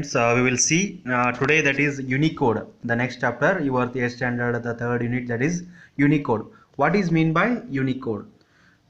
friends, we will see today, that is Unicode, the next chapter, your 8th standard, the third unit, that is Unicode. What is mean by Unicode?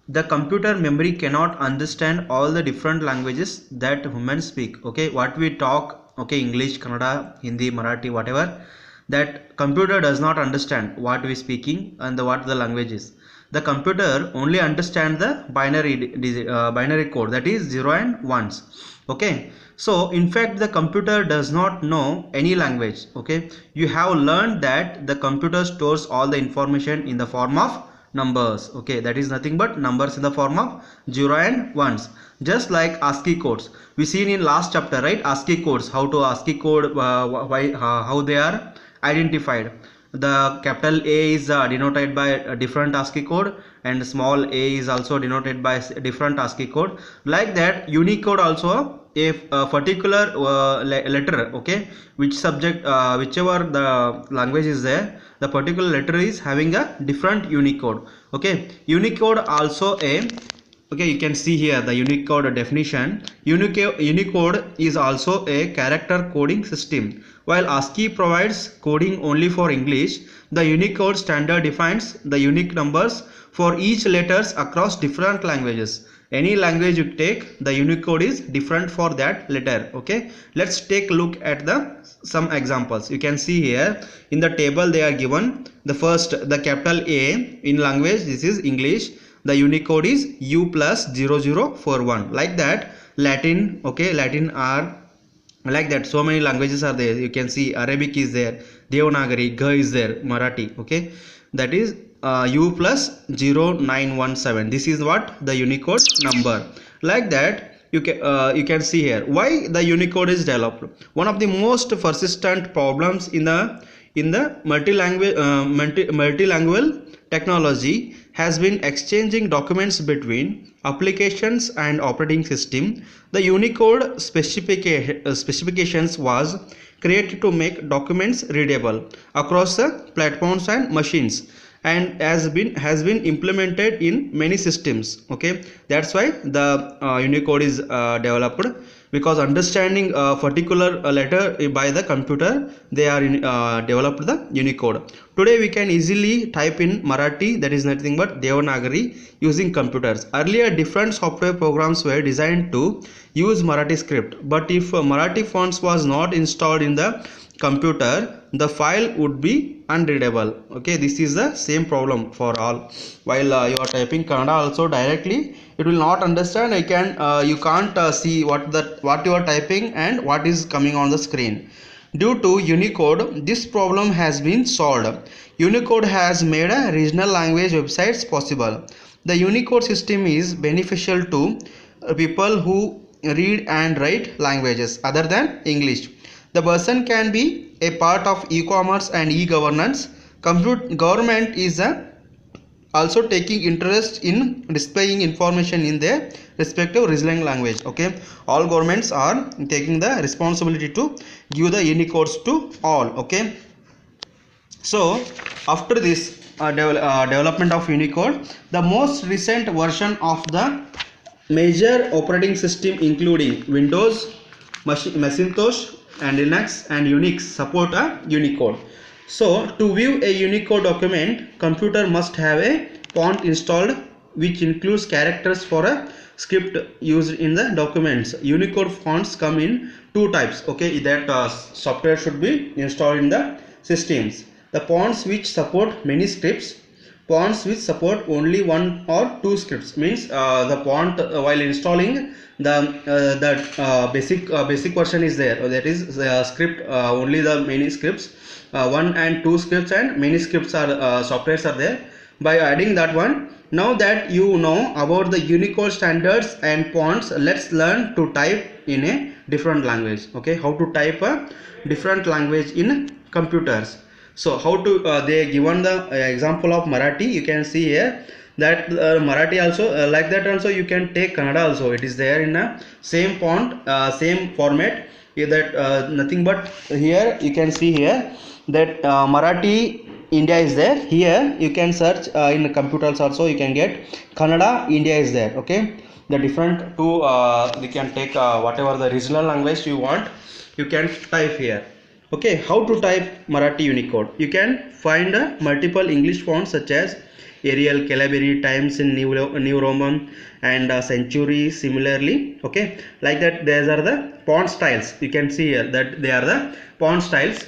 The computer memory cannot understand all the different languages that humans speak. Okay, what we talk, okay, English, Kannada, Hindi, Marathi, whatever, that computer does not understand what we speaking and what the language is. The computer only understand the binary code, that is 0 and 1s. Okay, so in fact the computer does not know any language. Okay, you have learned that the computer stores all the information in the form of numbers. Okay, that is nothing but numbers in the form of 0 and 1s, just like ASCII codes we seen in last chapter, right? ASCII codes, how to ASCII code, how they are identified. The capital A is denoted by a different ASCII code, and small a is also denoted by different ASCII code. Like that, Unicode also, if a particular letter, okay, which subject, whichever the language is there, the particular letter is having a different Unicode. Okay, Unicode also a, okay, you can see here the Unicode definition. Unicode is also a character coding system. While ASCII provides coding only for English, the Unicode standard defines the unique numbers for each letters across different languages. Any language you take, the Unicode is different for that letter. Okay, let's take a look at some examples. You can see here in the table they are given. The first, the capital A in language, this is English. The Unicode is U plus 0041. Like that, Latin, okay, Latin are like that. So many languages are there. You can see Arabic is there, Devanagari, Ga is there, Marathi. Okay, that is U plus 0917. This is what the Unicode number. Like that, you can see here why the Unicode is developed. One of the most persistent problems in the multilingual technology has been exchanging documents between applications and operating system. The Unicode specifications was created to make documents readable across the platforms and machines, and has been implemented in many systems. Okay, that's why the Unicode is developed, because understanding a particular letter by the computer, they are developed the Unicode. Today we can easily type in Marathi, that is nothing but Devanagari, using computers. Earlier different software programs were designed to use Marathi script, but if Marathi fonts was not installed in the computer, the file would be unreadable. Okay, this is the same problem for all. While you are typing Kannada also directly, it will not understand. You can't see what you are typing and what is coming on the screen. Due to Unicode, this problem has been solved. Unicode has made a regional language websites possible. The Unicode system is beneficial to people who read and write languages other than English. The person can be a part of e-commerce and e-governance. Government is also taking interest in displaying information in their respective regional language. Okay, all governments are taking the responsibility to give the Unicodes to all. Okay, so after this development of Unicode, the most recent version of the major operating system including Windows, Macintosh and Linux and Unix support a Unicode. So to view a Unicode document, computer must have a font installed, which includes characters for a script used in the documents. Unicode fonts come in two types. Okay, that software should be installed in the systems. The fonts which support many scripts, fonts which support only one or two scripts. Means the font while installing the basic version is there, that is script, only the many scripts, 1 and 2 scripts and many scripts are softwares are there. By adding that one, now that you know about the Unicode standards and fonts, let's learn to type in a different language. Okay, how to type a different language in computers. So how to they given the example of Marathi. You can see here that Marathi also, like that also you can take Kannada also. It is there in a same font, same format. That nothing but here you can see here that Marathi India is there. Here you can search in computers also, you can get Kannada India is there. Okay, the different two you can take whatever the regional language you want, you can type here. Okay, how to type Marathi Unicode? You can find multiple English fonts such as Arial, Calibri, Times in New Roman, and Century similarly. Okay, like that, these are the font styles. You can see here that they are the font styles.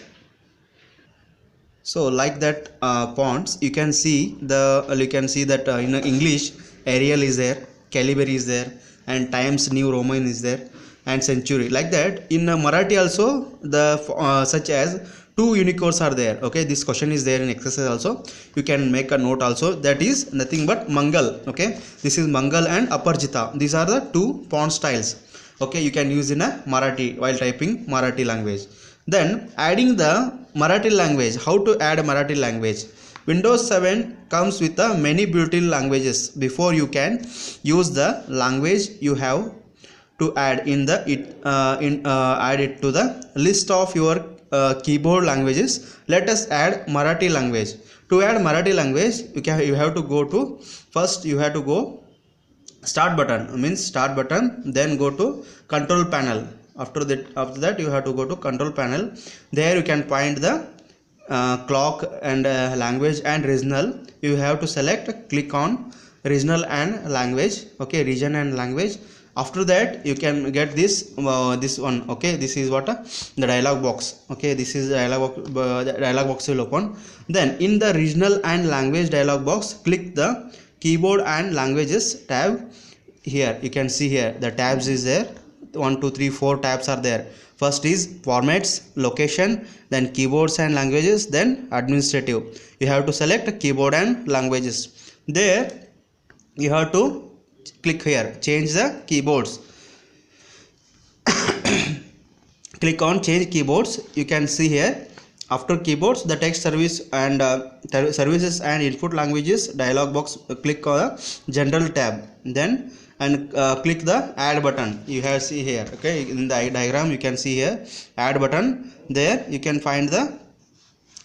So like that fonts, you can see that in English Arial is there, Calibri is there, and Times New Roman is there, and Century. Like that in Marathi also the such as two Unicodes are there. Okay, this question is there in exercise also. You can make a note also. That is nothing but Mangal. Okay, this is Mangal and Aparjita. These are the two font styles. Okay, you can use in a Marathi while typing Marathi language. Then adding the Marathi language. How to add Marathi language? Windows 7 comes with many built-in languages. Before you can use the language, you have to add add it to the list of your keyboard languages. Let us add Marathi language. To add Marathi language, you have to go to, first you have to go start button, means start button, then go to control panel. After that you have to go to control panel. There you can find the clock and language and regional. You have to select, click on regional and language. Okay, region and language. After that you can get this one. Okay, this is what the dialog box. Okay, this is the dialog box will open. Then in the regional and language dialog box, click the keyboard and languages tab. Here you can see here the tabs is there. 1 2 3 4 tabs are there. First is formats, location, then keyboards and languages, then administrative. You have to select keyboard and languages. There you have to click here, change the keyboards. Click on change keyboards. You can see here, after keyboards, the text service and services and input languages dialog box. Click on the general tab, then and click the add button. You have see here. Okay, in the diagram you can see here add button. There you can find the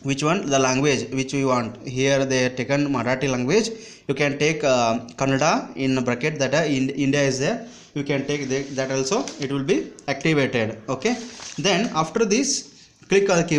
which one, the language which we want. Here they are taken Marathi language. You can take Kannada in bracket, that India is there. You can take that also, it will be activated. Okay, then after this click on the keyboard.